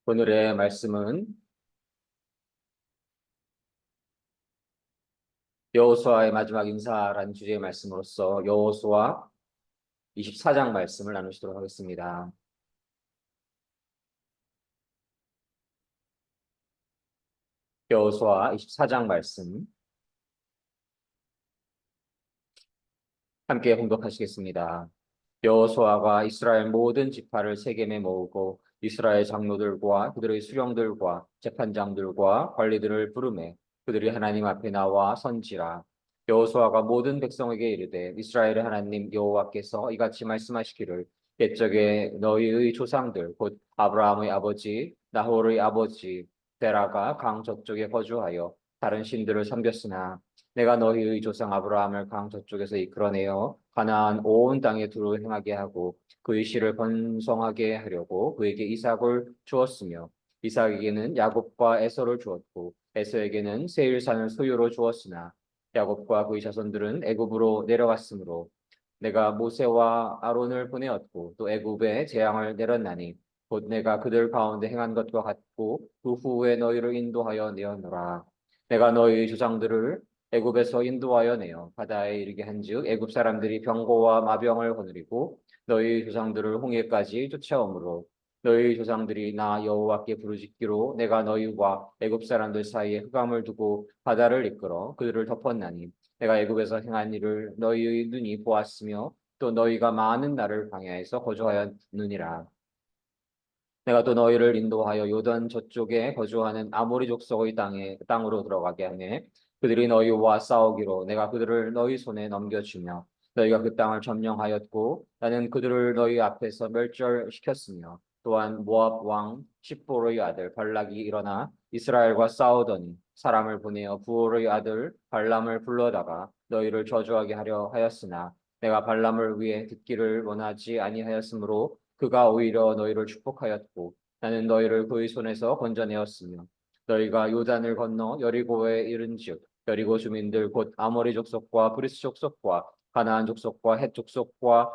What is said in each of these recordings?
오늘의 말씀은 여호수아의 마지막 인사라는 주제의 말씀으로서 여호수아 24장 말씀을 나누시도록 하겠습니다. 여호수아 24장 말씀 함께 봉독하시겠습니다. 여호수아가 이스라엘 모든 지파를 세겜에 모으고 이스라엘 장로들과 그들의 수령들과 재판장들과 관리들을 부르매 그들이 하나님 앞에 나와 선지라. 여호수아가 모든 백성에게 이르되 이스라엘의 하나님 여호와께서 이같이 말씀하시기를 옛적에 너희의 조상들 곧 아브라함의 아버지 나홀의 아버지 데라가 강 저쪽에 거주하여 다른 신들을 섬겼으나 내가 너희의 조상 아브라함을 강 저쪽에서 이끌어내어 가나안 온 땅에 두루 행하게 하고 그의 씨를 번성하게 하려고 그에게 이삭을 주었으며 이삭에게는 야곱과 에서를 주었고 에서에게는 세일산을 소유로 주었으나 야곱과 그의 자손들은 애굽으로 내려갔으므로 내가 모세와 아론을 보내었고 또 애굽에 재앙을 내렸나니 곧 내가 그들 가운데 행한 것과 같고 그 후에 너희를 인도하여 내어노라. 내가 너희 조상들을 애굽에서 인도하여 내어 바다에 이르게 한즉 애굽 사람들이 병고와 마병을 거느리고 너희 조상들을 홍해까지 쫓아오므로 너희 조상들이 나 여호와께 부르짖기로 내가 너희와 애굽 사람들 사이에 흑암을 두고 바다를 이끌어 그들을 덮었나니 내가 애굽에서 행한 일을 너희의 눈이 보았으며 또 너희가 많은 날을 광야에서 거주하였느니라. 내가 또 너희를 인도하여 요단 저쪽에 거주하는 아모리 족속의 땅으로 들어가게 하매 그들이 너희와 싸우기로 내가 그들을 너희 손에 넘겨주며 너희가 그 땅을 점령하였고 나는 그들을 너희 앞에서 멸절시켰으며 또한 모압 왕 십볼의 아들 발락이 일어나 이스라엘과 싸우더니 사람을 보내어 부올의 아들 발람을 불러다가 너희를 저주하게 하려 하였으나 내가 발람을 위해 듣기를 원하지 아니하였으므로 그가 오히려 너희를 축복하였고 나는 너희를 그의 손에서 건져내었으며 너희가 요단을 건너 여리고에 이른즉 여리고 주민들 곧 아모리 족속과 브리스 족속과 가나안 족속과 헷 족속과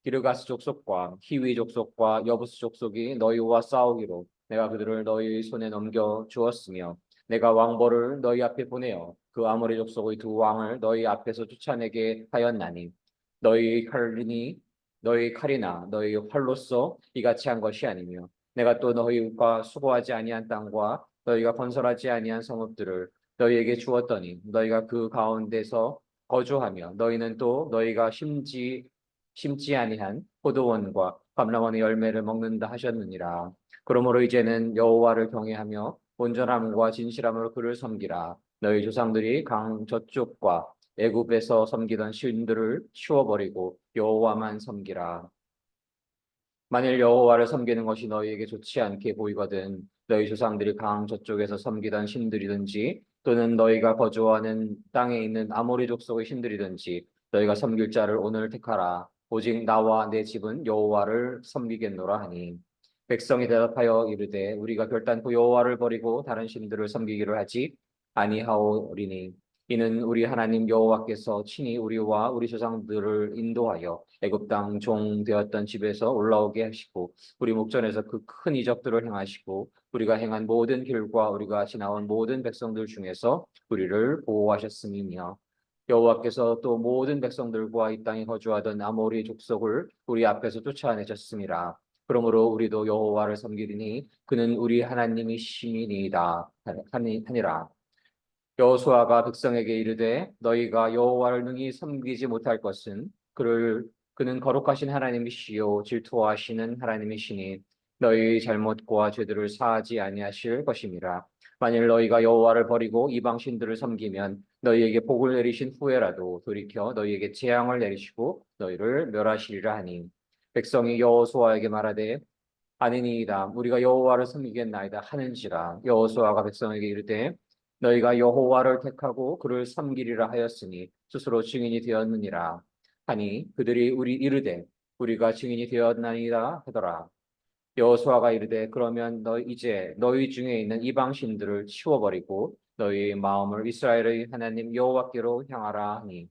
기르가스 족속과 히위 족속과 여부스 족속이 너희와 싸우기로 내가 그들을 너희 손에 넘겨 주었으며 내가 왕벌을 너희 앞에 보내어 그 아모리 족속의 두 왕을 너희 앞에서 쫓아내게 하였나니 너희 칼이니 너희 칼이나 너희 활로써 이같이 한 것이 아니며 내가 또 너희가 수고하지 아니한 땅과 너희가 건설하지 아니한 성읍들을 너희에게 주었더니 너희가 그 가운데서 거주하며 너희는 또 너희가 심지 아니한 포도원과 감람원의 열매를 먹는다 하셨느니라. 그러므로 이제는 여호와를 경외하며 온전함과 진실함으로 그를 섬기라. 너희 조상들이 강 저쪽과 애굽에서 섬기던 신들을 치워버리고 여호와만 섬기라. 만일 여호와를 섬기는 것이 너희에게 좋지 않게 보이거든 너희 조상들이 강 저쪽에서 섬기던 신들이든지 또는 너희가 거주하는 땅에 있는 아모리 족속의 신들이든지 너희가 섬길 자를 오늘 택하라. 오직 나와 내 집은 여호와를 섬기겠노라 하니 백성이 대답하여 이르되 우리가 결단코 여호와를 버리고 다른 신들을 섬기기를 하지 아니하오리니 이는 우리 하나님 여호와께서 친히 우리와 우리 조상들을 인도하여 애굽 땅 종 되었던 집에서 올라오게 하시고 우리 목전에서 그 큰 이적들을 행하시고 우리가 행한 모든 길과 우리가 지나온 모든 백성들 중에서 우리를 보호하셨음이며 여호와께서 또 모든 백성들과 이 땅에 거주하던 아모리 족속을 우리 앞에서 쫓아내셨음이라. 그러므로 우리도 여호와를 섬기리니 그는 우리 하나님이시니이다 하니라. 여호수아가 백성에게 이르되 너희가 여호와를 능히 섬기지 못할 것은 그는 거룩하신 하나님이시요 질투하시는 하나님이시니 너희의 잘못과 죄들을 사하지 아니하실 것임이라. 만일 너희가 여호와를 버리고 이방 신들을 섬기면 너희에게 복을 내리신 후에라도 돌이켜 너희에게 재앙을 내리시고 너희를 멸하시리라 하니 백성이 여호수아에게 말하되 아니니이다 우리가 여호와를 섬기겠나이다 하는지라. 여호수아가 백성에게 이르되 너희가 여호와를 택하고 그를 섬기리라 하였으니 스스로 증인이 되었느니라 하니 그들이 우리 이르되 우리가 증인이 되었나이다 하더라. 여호수아가 이르되 그러면 너 이제 너희 중에 있는 이방 신들을 치워버리고 너희의 마음을 이스라엘의 하나님 여호와께로 향하라 하니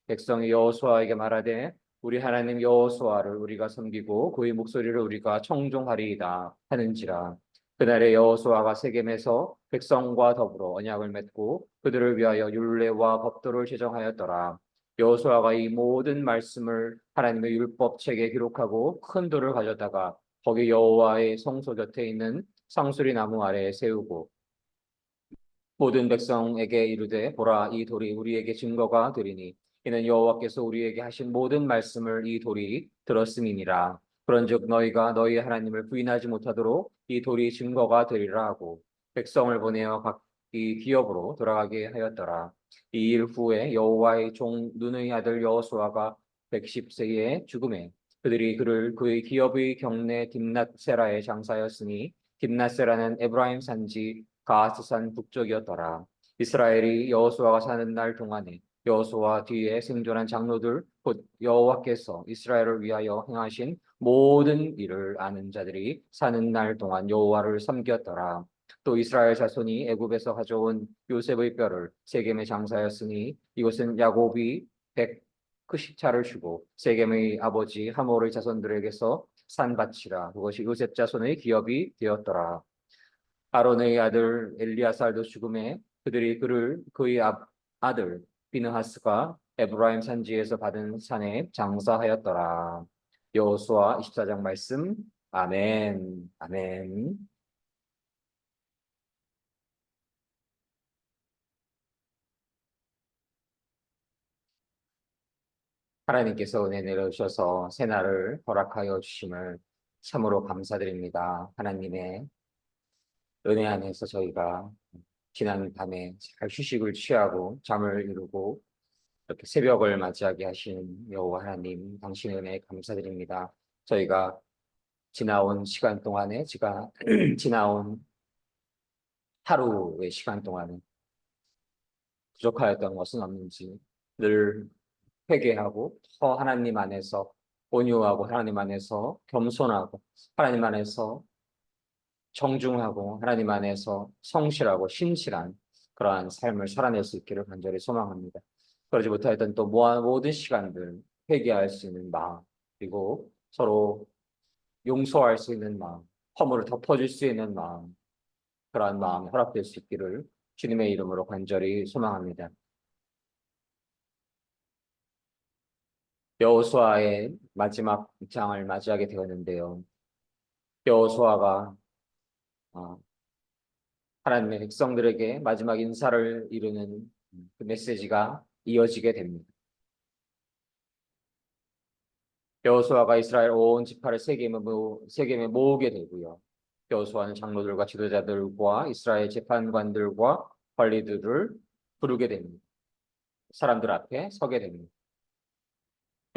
백성이 여호수아에게 말하되 우리 하나님 여호수아를 우리가 섬기고 그의 목소리를 우리가 청종하리이다 하는지라. 그날에 여호수아가 세겜에서 백성과 더불어 언약을 맺고 그들을 위하여 율례와 법도를 제정하였더라. 여호수아가 이 모든 말씀을 하나님의 율법책에 기록하고 큰 돌을 가져다가 거기 여호와의 성소 곁에 있는 상수리 나무 아래에 세우고 모든 백성에게 이르되 보라 이 돌이 우리에게 증거가 되리니 이는 여호와께서 우리에게 하신 모든 말씀을 이 돌이 들었음이니라. 그런즉 너희가 너희 하나님을 부인하지 못하도록 이 돌이 증거가 되리라 하고 백성을 보내어 각기 기업으로 돌아가게 하였더라. 이 일 후에 여호와의 종 눈의 아들 여호수아가 110세에 죽음에 그들이 그를 그의 기업의 경내 딥낫세라에 장사하였으니 딥낫세라는 에브라임 산지 가스산 북쪽이었더라. 이스라엘이 여호수아가 사는 날 동안에 여호수아 뒤에 생존한 장로들 곧 여호와께서 이스라엘을 위하여 행하신 모든 일을 아는 자들이 사는 날 동안 여호와를 섬겼더라. 또 이스라엘 자손이 애굽에서 가져온 요셉의 뼈를 세겜에 장사하였으니 이것은 야곱이 100크십차를 주고 세겜의 아버지 하몰의 자손들에게서 산 밭이라. 그것이 요셉 자손의 기업이 되었더라. 아론의 아들 엘리아살도 죽음에 그들이 그를 그의 아들 비느하스가 에브라임 산지에서 받은 산에 장사하였더라. 여호수아 24장 말씀. 아멘. 아멘. 하나님께서 은혜 내려주셔서 새날을 허락하여 주심을 참으로 감사드립니다. 하나님의 은혜 안에서 저희가 지난 밤에 잘 휴식을 취하고 잠을 이루고 이렇게 새벽을 맞이하게 하신 여호와 하나님, 당신의 은혜에 감사드립니다. 저희가 지나온 시간 동안에, 제가 지나온 하루의 시간 동안에 부족하였던 것은 없는지 늘 회개하고 더 하나님 안에서 온유하고 하나님 안에서 겸손하고 하나님 안에서 정중하고 하나님 안에서 성실하고 신실한 그러한 삶을 살아낼 수 있기를 간절히 소망합니다. 그러지 못하였던 또 모든 시간들 회개할 수 있는 마음 그리고 서로 용서할 수 있는 마음 허물을 덮어줄 수 있는 마음 그러한 마음이 허락될 수 있기를 주님의 이름으로 간절히 소망합니다. 여호수아의 마지막 장을 맞이하게 되었는데요. 여호수아가 어, 하나님의 백성들에게 마지막 인사를 이루는 그 메시지가 이어지게 됩니다. 여호수아가 이스라엘 온 지파를 세겜에 모으게 되고요. 여호수아는 장로들과 지도자들과 이스라엘 재판관들과 관리들을 부르게 됩니다. 사람들 앞에 서게 됩니다.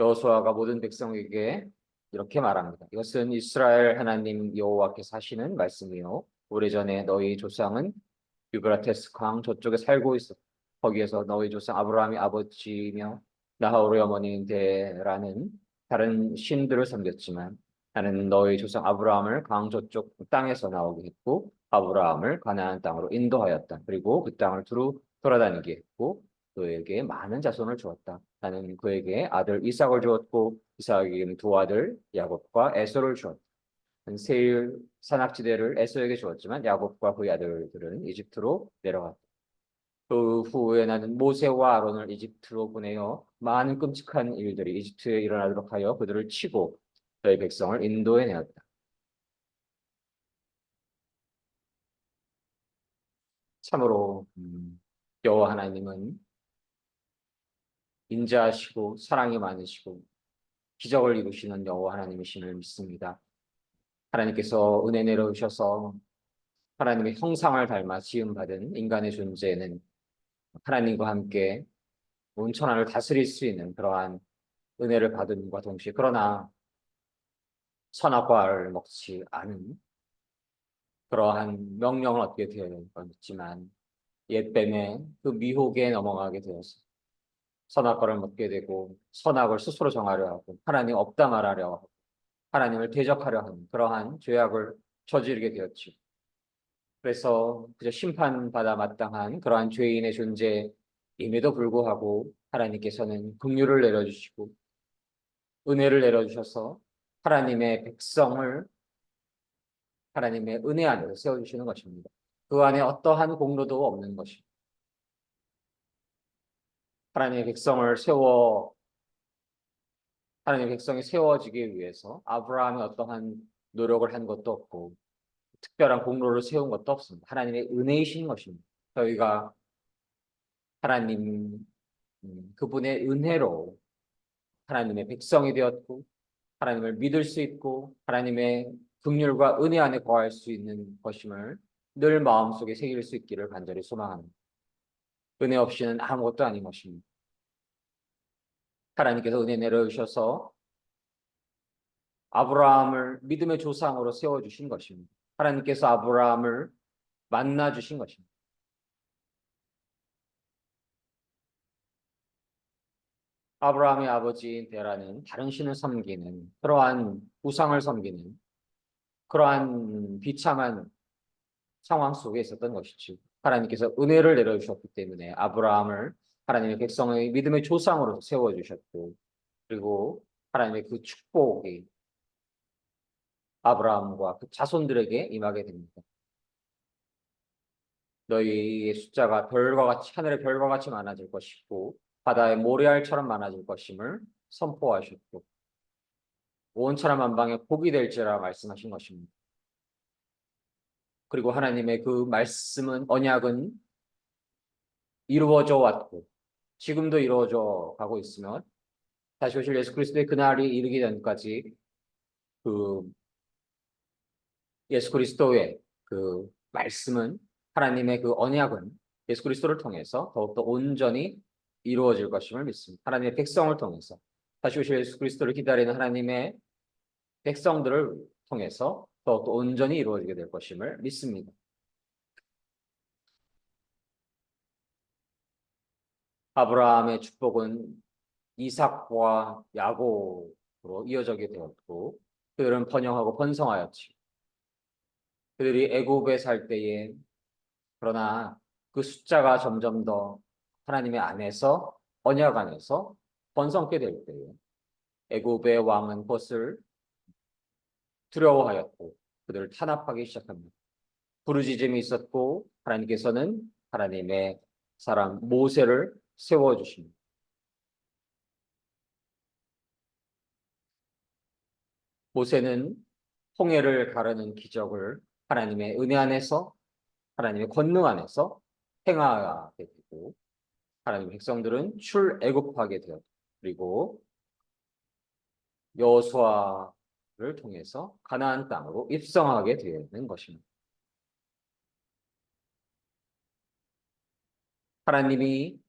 여호수아가 모든 백성에게 이렇게 말합니다. 이것은 이스라엘 하나님 여호와께서 하시는 말씀이요. 오래전에 너희 조상은 유브라테스 강 저쪽에 살고 있어. 거기에서 너희 조상 아브라함이 아버지며 나홀의 어머니인 데라는 다른 신들을 섬겼지만 나는 너희 조상 아브라함을 강 저쪽 땅에서 나오게 했고 아브라함을 가나안 땅으로 인도하였다. 그리고 그 땅을 두루 돌아다니게 했고 그에게 많은 자손을 주었다. 나는 그에게 아들 이삭을 주었고 이삭에게는 두 아들 야곱과 에서를 주었다. 세일 산악지대를 에서에게 주었지만 야곱과 그의 아들들은 이집트로 내려갔다. 그 후에 나는 모세와 아론을 이집트로 보내어 많은 끔찍한 일들이 이집트에 일어나도록 하여 그들을 치고 너희 백성을 인도해 내었다. 참으로 여호와 하나님은 인자하시고 사랑이 많으시고 기적을 이루시는 여호와 하나님이심을 믿습니다. 하나님께서 은혜 내려주셔서 하나님의 형상을 닮아 지음받은 인간의 존재는 하나님과 함께 온 천하를 다스릴 수 있는 그러한 은혜를 받음과 동시에 그러나 선악과를 먹지 않은 그러한 명령을 얻게 되었지만 옛뱀의 그 미혹에 넘어가게 되어서 선악과를 먹게 되고 선악을 스스로 정하려 하고 하나님 없다 말하려 하고 하나님을 대적하려 하는 그러한 죄악을 저지르게 되었지. 그래서 그저 심판받아 마땅한 그러한 죄인의 존재임에도 불구하고 하나님께서는 긍휼을 내려주시고 은혜를 내려주셔서 하나님의 백성을 하나님의 은혜 안에서 세워주시는 것입니다. 그 안에 어떠한 공로도 없는 것입니다. 하나님의 백성을 세워 하나님의 백성이 세워지기 위해서 아브라함이 어떠한 노력을 한 것도 없고 특별한 공로를 세운 것도 없습니다. 하나님의 은혜이신 것입니다. 저희가 하나님 그분의 은혜로 하나님의 백성이 되었고 하나님을 믿을 수 있고 하나님의 긍휼과 은혜 안에 거할 수 있는 것임을 늘 마음속에 새길 수 있기를 간절히 소망합니다. 은혜 없이는 아무것도 아닌 것입니다. 하나님께서 은혜 내려주셔서 아브라함을 믿음의 조상으로 세워주신 것입니다. 하나님께서 아브라함을 만나주신 것입니다. 아브라함의 아버지인 데라는 다른 신을 섬기는 그러한 우상을 섬기는 그러한 비참한 상황 속에 있었던 것이지. 하나님께서 은혜를 내려주셨기 때문에 아브라함을 하나님의 백성의 믿음의 조상으로 세워주셨고 그리고 하나님의 그 축복이 아브라함과 그 자손들에게 임하게 됩니다. 너희의 숫자가 별과 같이 하늘의 별과 같이 많아질 것이고 바다의 모래알처럼 많아질 것임을 선포하셨고 온 천하 만방에 복이 될지라 말씀하신 것입니다. 그리고 하나님의 그 말씀은 언약은 이루어져 왔고 지금도 이루어져 가고 있으며 다시 오실 예수 그리스도의 그날이 이르기 전까지 그 예수 그리스도의 그 말씀은 하나님의 그 언약은 예수 그리스도를 통해서 더욱더 온전히 이루어질 것임을 믿습니다. 하나님의 백성을 통해서 다시 오실 예수 그리스도를 기다리는 하나님의 백성들을 통해서 더욱더 온전히 이루어지게 될 것임을 믿습니다. 아브라함의 축복은 이삭과 야곱으로 이어지게 되었고 그들은 번영하고 번성하였지. 그들이 애굽에 살 때에 그러나 그 숫자가 점점 더 하나님의 안에서 언약 안에서 번성케 될 때에 애굽의 왕은 그것을 두려워하였고 그들을 탄압하기 시작합니다. 부르짖음이 있었고 하나님께서는 하나님의 사람 모세를 세워주십니다. 모세는 홍해를 가르는 기적을 하나님의 은혜 안에서 하나님의 권능 안에서 행하게 되고 하나님의 백성들은 출애굽하게 되었고 그리고 여호수아를 통해서 가나안 땅으로 입성하게 되는 것입니다. 하나님이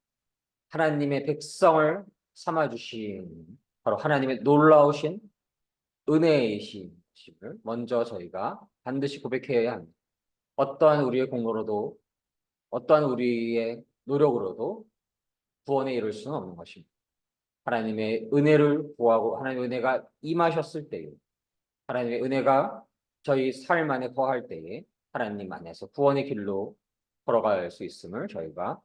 하나님의 백성을 삼아 주신 바로 하나님의 놀라우신 은혜이신 것을 먼저 저희가 반드시 고백해야 합니다. 어떠한 우리의 공로로도 어떠한 우리의 노력으로도 구원에 이를 수는 없는 것입니다. 하나님의 은혜를 구하고 하나님의 은혜가 임하셨을 때에 하나님의 은혜가 저희 삶 안에 거할 때에 하나님 안에서 구원의 길로 걸어갈 수 있음을 저희가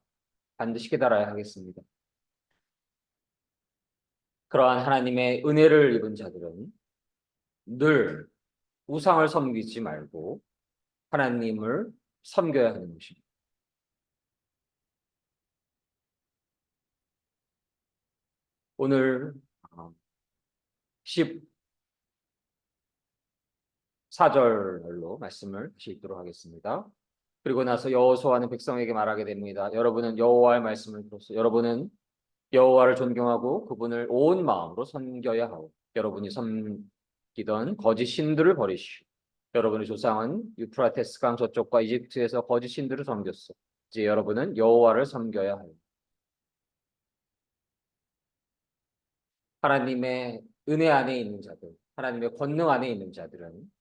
반드시 깨달아야 하겠습니다. 그러한 하나님의 은혜를 입은 자들은 늘 우상을 섬기지 말고 하나님을 섬겨야 하는 것입니다. 오늘 14절로 말씀을 다시 읽도록 하겠습니다. 그리고 나서 여호수아는 백성에게 말하게 됩니다. 여러분은 여호와의 말씀을 들어서 여러분은 여호와를 존경하고 그분을 온 마음으로 섬겨야 하고 여러분이 섬기던 거짓 신들을 버리시오. 여러분의 조상은 유프라테스 강 저쪽과 이집트에서 거짓 신들을 섬겼어. 이제 여러분은 여호와를 섬겨야 하요. 하나님의 은혜 안에 있는 자들, 하나님의 권능 안에 있는 자들은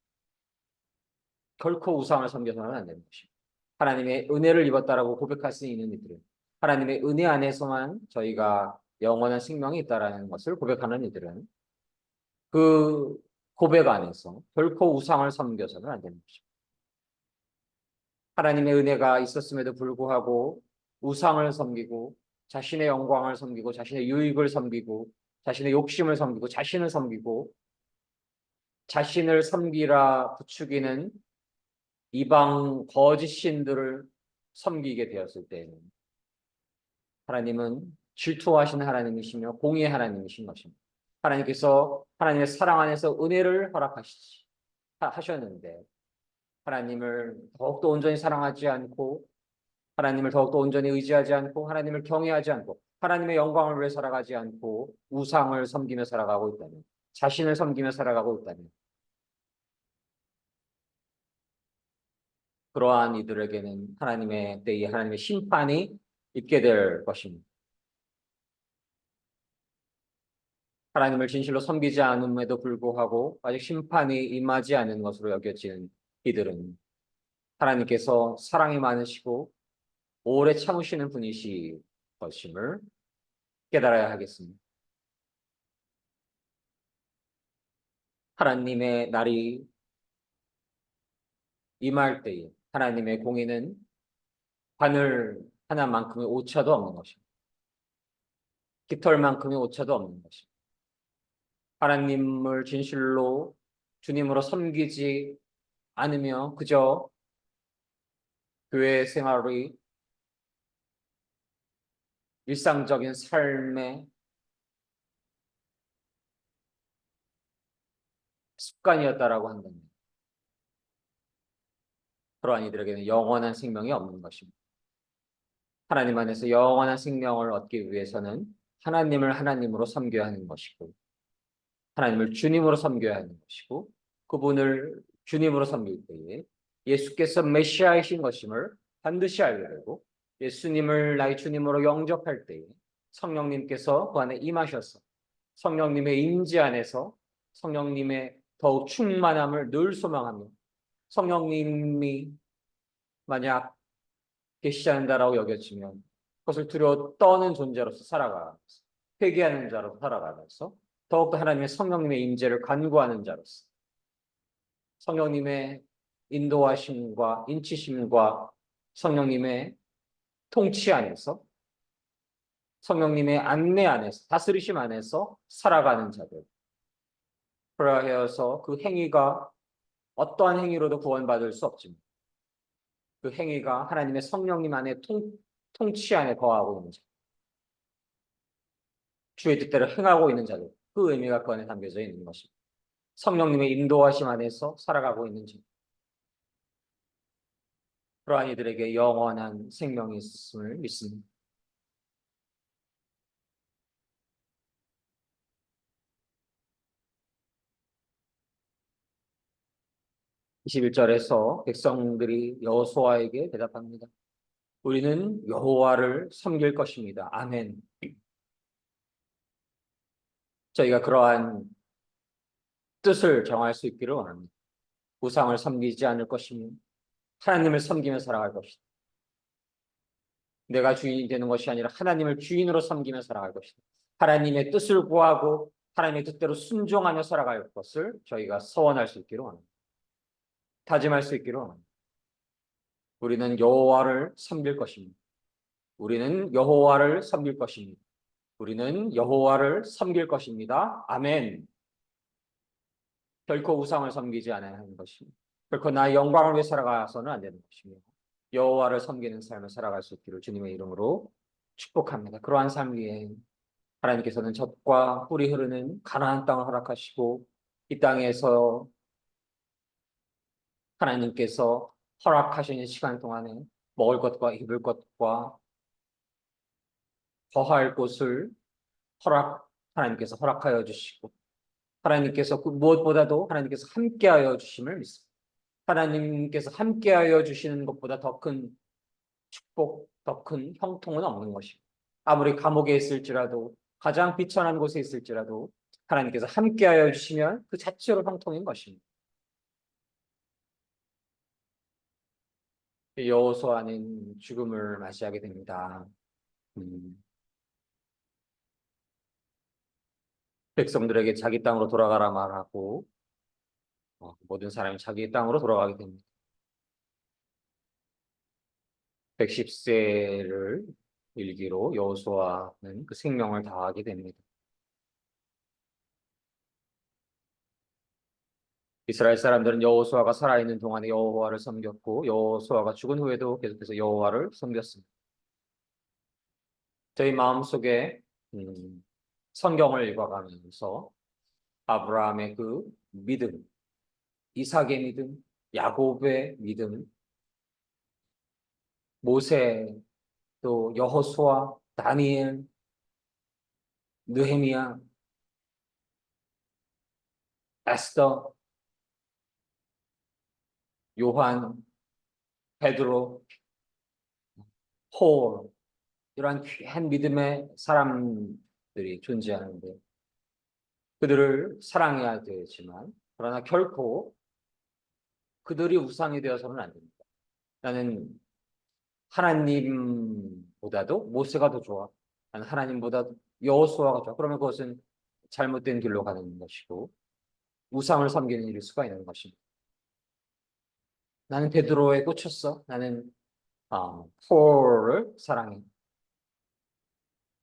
결코 우상을 섬겨서는 안 되는 것입니다. 하나님의 은혜를 입었다라고 고백할 수 있는 이들은 하나님의 은혜 안에서만 저희가 영원한 생명이 있다라는 것을 고백하는 이들은 그 고백 안에서 결코 우상을 섬겨서는 안 되는 것입니다. 하나님의 은혜가 있었음에도 불구하고 우상을 섬기고 자신의 영광을 섬기고 자신의 유익을 섬기고 자신의 욕심을 섬기고 자신을 섬기고 자신을 섬기라 부추기는 이방 거짓 신들을 섬기게 되었을 때에는 하나님은 질투하시는 하나님이시며 공의의 하나님이신 것입니다. 하나님께서 하나님의 사랑 안에서 은혜를 하셨는데 하나님을 더욱더 온전히 사랑하지 않고 하나님을 더욱더 온전히 의지하지 않고 하나님을 경외하지 않고 하나님의 영광을 위해 살아가지 않고 우상을 섬기며 살아가고 있다면 자신을 섬기며 살아가고 있다면 그러한 이들에게는 하나님의 때에 하나님의 심판이 있게 될 것입니다. 하나님을 진실로 섬기지 않음에도 불구하고 아직 심판이 임하지 않은 것으로 여겨지는 이들은 하나님께서 사랑이 많으시고 오래 참으시는 분이시 것임을 깨달아야 하겠습니다. 하나님의 날이 임할 때에 하나님의 공의는 바늘 하나만큼의 오차도 없는 것입니다. 깃털만큼의 오차도 없는 것입니다. 하나님을 진실로 주님으로 섬기지 않으며 그저 교회 생활의 일상적인 삶의 습관이었다라고 한다면 그러한 이들에게는 영원한 생명이 없는 것입니다. 하나님 안에서 영원한 생명을 얻기 위해서는 하나님을 하나님으로 섬겨야 하는 것이고 하나님을 주님으로 섬겨야 하는 것이고 그분을 주님으로 섬길 때에 예수께서 메시아이신 것임을 반드시 알게 되고 예수님을 나의 주님으로 영접할 때에 성령님께서 그 안에 임하셔서 성령님의 임재 안에서 성령님의 더욱 충만함을 늘 소망하며 성령님이 만약 계시지 않는다라고 여겨지면 그것을 두려워 떠는 존재로서 살아가면서 회개하는 자로 살아가면서 더욱더 하나님의 성령님의 임재를 간구하는 자로서 성령님의 인도하심과 인치심과 성령님의 통치 안에서 성령님의 안내 안에서 다스리심 안에서 살아가는 자들 그러하여서 그 행위가 어떠한 행위로도 구원받을 수 없지만 그 행위가 하나님의 성령님 안에 통치 안에 거하고 있는 자 주의 뜻대로 행하고 있는 자들 그 의미가 그 안에 담겨져 있는 것입니다. 성령님의 인도하심 안에서 살아가고 있는 자 그러한 이들에게 영원한 생명이 있음을 믿습니다. 21절에서 백성들이 여호수아에게 대답합니다. 우리는 여호와를 섬길 것입니다. 아멘. 저희가 그러한 뜻을 정할 수 있기를 원합니다. 우상을 섬기지 않을 것이며 하나님을 섬기며 살아갈 것이다. 내가 주인이 되는 것이 아니라 하나님을 주인으로 섬기며 살아갈 것이다. 하나님의 뜻을 구하고 하나님의 뜻대로 순종하며 살아갈 것을 저희가 서원할 수 있기를 원합니다. 다짐할 수 있기를 원합니다. 우리는 여호와를 섬길 것입니다. 우리는 여호와를 섬길 것입니다. 우리는 여호와를 섬길 것입니다. 아멘. 결코 우상을 섬기지 않아야 하는 것입니다. 결코 나의 영광을 위해 살아가서는 안 되는 것입니다. 여호와를 섬기는 삶을 살아갈 수 있기를 주님의 이름으로 축복합니다. 그러한 삶 위에 하나님께서는 젖과 꿀이 흐르는 가나안 땅을 허락하시고 이 땅에서 하나님께서 허락하시는 시간 동안에 먹을 것과 입을 것과 거할 곳을 하나님께서 허락하여 주시고 하나님께서 그 무엇보다도 하나님께서 함께하여 주심을 믿습니다. 하나님께서 함께하여 주시는 것보다 더 큰 축복, 더 큰 형통은 없는 것입니다. 아무리 감옥에 있을지라도 가장 비천한 곳에 있을지라도 하나님께서 함께하여 주시면 그 자체로 형통인 것입니다. 여호수아는 죽음을 맞이하게 됩니다. 백성들에게 자기 땅으로 돌아가라 말하고 모든 사람이 자기 땅으로 돌아가게 됩니다. 110세를 일기로 여호수아는 그 생명을 다하게 됩니다. 이스라엘 사람들은 여호수아가 살아있는 동안에 여호와를 섬겼고 여호수아가 죽은 후에도 계속해서 여호와를 섬겼습니다. 저희 마음속에 성경을 읽어가면서 아브라함의 그 믿음, 이삭의 믿음, 야곱의 믿음, 모세, 또 여호수아, 다니엘, 느헤미야, 에스더, 요한, 베드로, 폴, 이러한 귀한 믿음의 사람들이 존재하는데 그들을 사랑해야 되지만 그러나 결코 그들이 우상이 되어서는 안 됩니다. 나는 하나님보다도 모세가 더 좋아. 나는 하나님보다 여호수아가 좋아. 그러면 그것은 잘못된 길로 가는 것이고 우상을 섬기는 일일 수가 있는 것입니다. 나는 베드로에 꽂혔어. 나는 폴을 사랑해.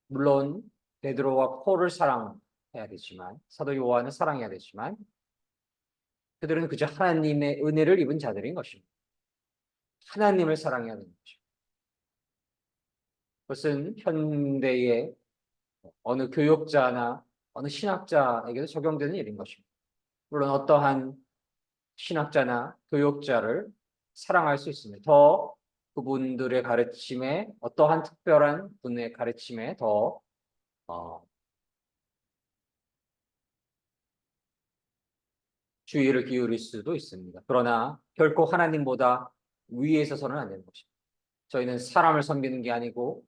물론 베드로와 폴을 사랑해야 되지만 사도 요한을 사랑해야 되지만 그들은 그저 하나님의 은혜를 입은 자들인 것입니다. 하나님을 사랑해야 되는 것입니다. 그것은 현대의 어느 교육자나 어느 신학자에게도 적용되는 일인 것입니다. 물론 어떠한 신학자나 교육자를 사랑할 수 있습니다. 더 그분들의 가르침에 어떠한 특별한 분의 가르침에 더 주의를 기울일 수도 있습니다. 그러나 결코 하나님보다 위에 있어서는 안 되는 것입니다. 저희는 사람을 섬기는 게 아니고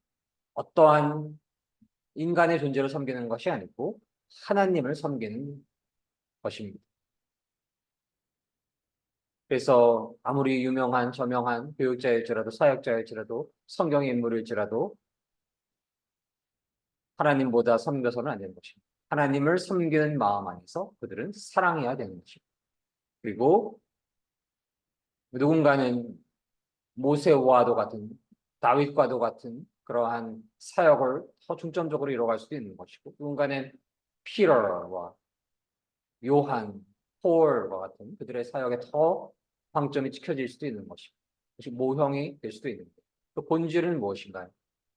어떠한 인간의 존재를 섬기는 것이 아니고 하나님을 섬기는 것입니다. 그래서 아무리 유명한 저명한 교육자일지라도 사역자일지라도 성경의 인물일지라도 하나님보다 섬겨서는 안 되는 것입니다. 하나님을 섬기는 마음 안에서 그들은 사랑해야 되는 것입니다. 그리고 누군가는 모세와도 같은 다윗과도 같은 그러한 사역을 더 중점적으로 이뤄갈 수도 있는 것이고 누군가는 피터와 요한, 폴과 같은 그들의 사역에 더 방점이 찍혀질 수도 있는 것입니다. 그것이 모형이 될 수도 있는데 그 본질은 무엇인가요?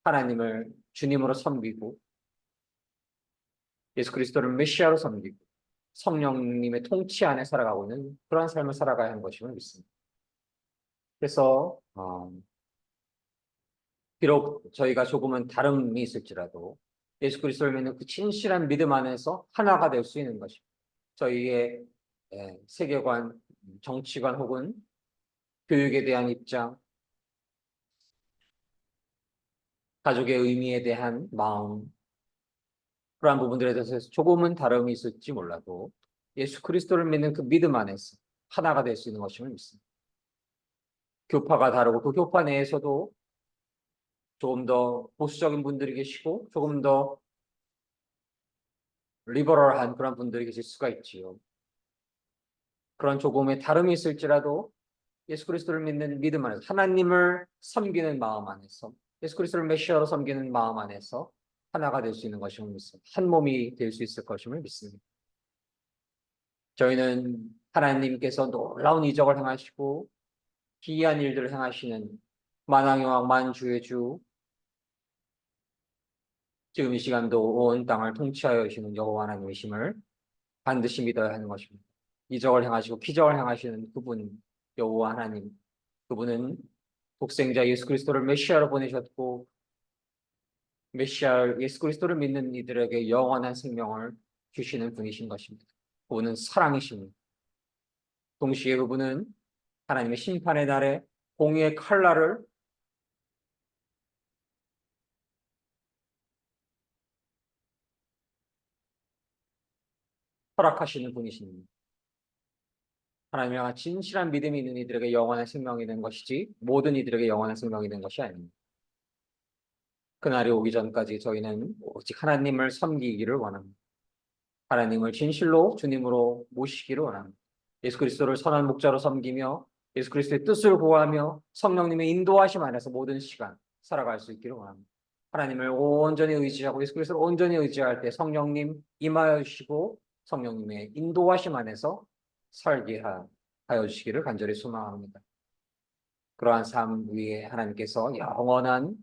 하나님을 주님으로 섬기고 예수 그리스도를 메시아로 섬기고 성령님의 통치 안에 살아가고 있는 그러한 삶을 살아가야 하는 것임을 믿습니다. 그래서 비록 저희가 조금은 다름이 있을지라도 예수 그리스도를 믿는 그 진실한 믿음 안에서 하나가 될 수 있는 것입니다. 저희의 세계관, 정치관 혹은 교육에 대한 입장, 가족의 의미에 대한 마음, 그러한 부분들에 대해서 조금은 다름이 있을지 몰라도 예수 그리스도를 믿는 그 믿음 안에서 하나가 될 수 있는 것임을 믿습니다. 교파가 다르고 그 교파 내에서도 조금 더 보수적인 분들이 계시고 조금 더 리버럴한 그런 분들이 계실 수가 있지요. 그런 조금의 다름이 있을지라도 예수 그리스도를 믿는 믿음 안에서 하나님을 섬기는 마음 안에서 예수 그리스도를 메시아로 섬기는 마음 안에서 하나가 될 수 있는 것임을 믿습니다. 한 몸이 될 수 있을 것임을 믿습니다. 저희는 하나님께서 놀라운 이적을 행하시고 기이한 일들을 행하시는 만왕의 왕 만주의 주 지금 이 시간도 온 땅을 통치하여 계시는 여호와 하나님이심을 반드시 믿어야 하는 것입니다. 이적을 행하시고 기적을 행하시는 그분 여호와 하나님 그분은 독생자 예수 그리스도를 메시아로 보내셨고 메시아 예수 그리스도를 믿는 이들에게 영원한 생명을 주시는 분이신 것입니다. 그분은 사랑이십니다. 동시에 그분은 하나님의 심판의 날에 공의의 칼날을 허락하시는 분이십니다. 하나님을 향한 진실한 믿음이 있는 이들에게 영원한 생명이 된 것이지 모든 이들에게 영원한 생명이 된 것이 아닙니다. 그날이 오기 전까지 저희는 오직 하나님을 섬기기를 원합니다. 하나님을 진실로 주님으로 모시기를 원합니다. 예수 그리스도를 선한 목자로 섬기며 예수 그리스도의 뜻을 구하며 성령님의 인도하심 안에서 모든 시간 살아갈 수 있기를 원합니다. 하나님을 온전히 의지하고 예수 그리스도를 온전히 의지할 때 성령님 임하여 주시고 성령님의 인도하심 안에서 살게 하여 주시기를 간절히 소망합니다. 그러한 삶 위에 하나님께서 영원한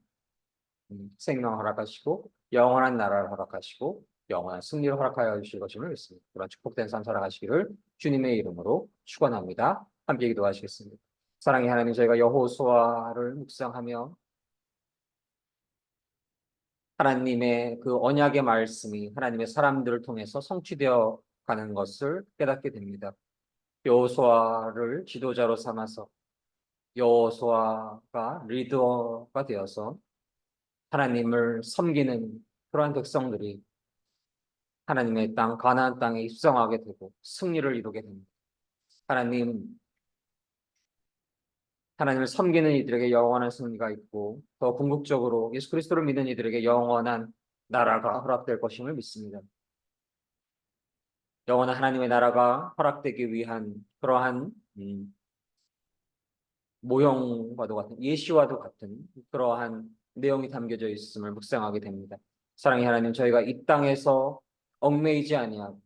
생명을 허락하시고 영원한 나라를 허락하시고 영원한 승리를 허락하여 주실 것임을 믿습니다. 그런 축복된 삶 살아가시기를 주님의 이름으로 축원합니다. 함께 기도하시겠습니다. 사랑의 하나님, 저희가 여호수아를 묵상하며 하나님의 그 언약의 말씀이 하나님의 사람들을 통해서 성취되어 가는 것을 깨닫게 됩니다. 여호수아를 지도자로 삼아서 여호수아가 리더가 되어서 하나님을 섬기는 그러한 백성들이 하나님의 땅, 가나안 땅에 입성하게 되고 승리를 이루게 됩니다. 하나님을 섬기는 이들에게 영원한 승리가 있고 더 궁극적으로 예수 그리스도를 믿는 이들에게 영원한 나라가 허락될 것임을 믿습니다. 영원한 하나님의 나라가 허락되기 위한 그러한 모형과도 같은 예시와도 같은 그러한 내용이 담겨져 있음을 묵상하게 됩니다. 사랑의 하나님, 저희가 이 땅에서 얽매이지 아니하고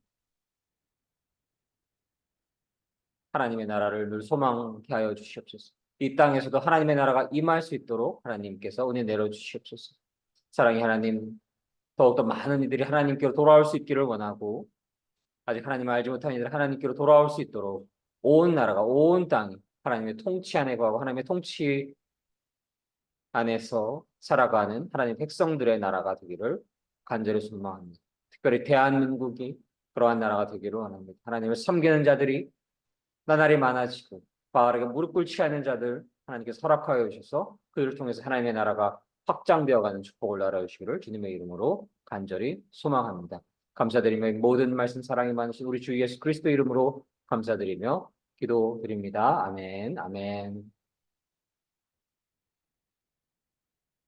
하나님의 나라를 늘 소망케 하여 주시옵소서. 이 땅에서도 하나님의 나라가 임할 수 있도록 하나님께서 은혜 내려 주시옵소서. 사랑의 하나님, 더욱더 많은 이들이 하나님께로 돌아올 수 있기를 원하고 아직 하나님을 알지 못한 이들이 하나님께로 돌아올 수 있도록 온 나라가 온 땅이 하나님의 통치 안에 거하고 하나님의 통치 안에서 살아가는 하나님 백성들의 나라가 되기를 간절히 소망합니다. 특별히 대한민국이 그러한 나라가 되기를 원합니다. 하나님을 섬기는 자들이 나날이 많아지고 바알에게 무릎 꿇지 않는 자들 하나님께서 허락하여 주셔서 그들을 통해서 하나님의 나라가 확장되어가는 축복을 나라주시기를 주님의 이름으로 간절히 소망합니다. 감사드리며 모든 말씀 사랑이 많으신 우리 주 예수 그리스도 이름으로 감사드리며 기도드립니다. 아멘. 아멘.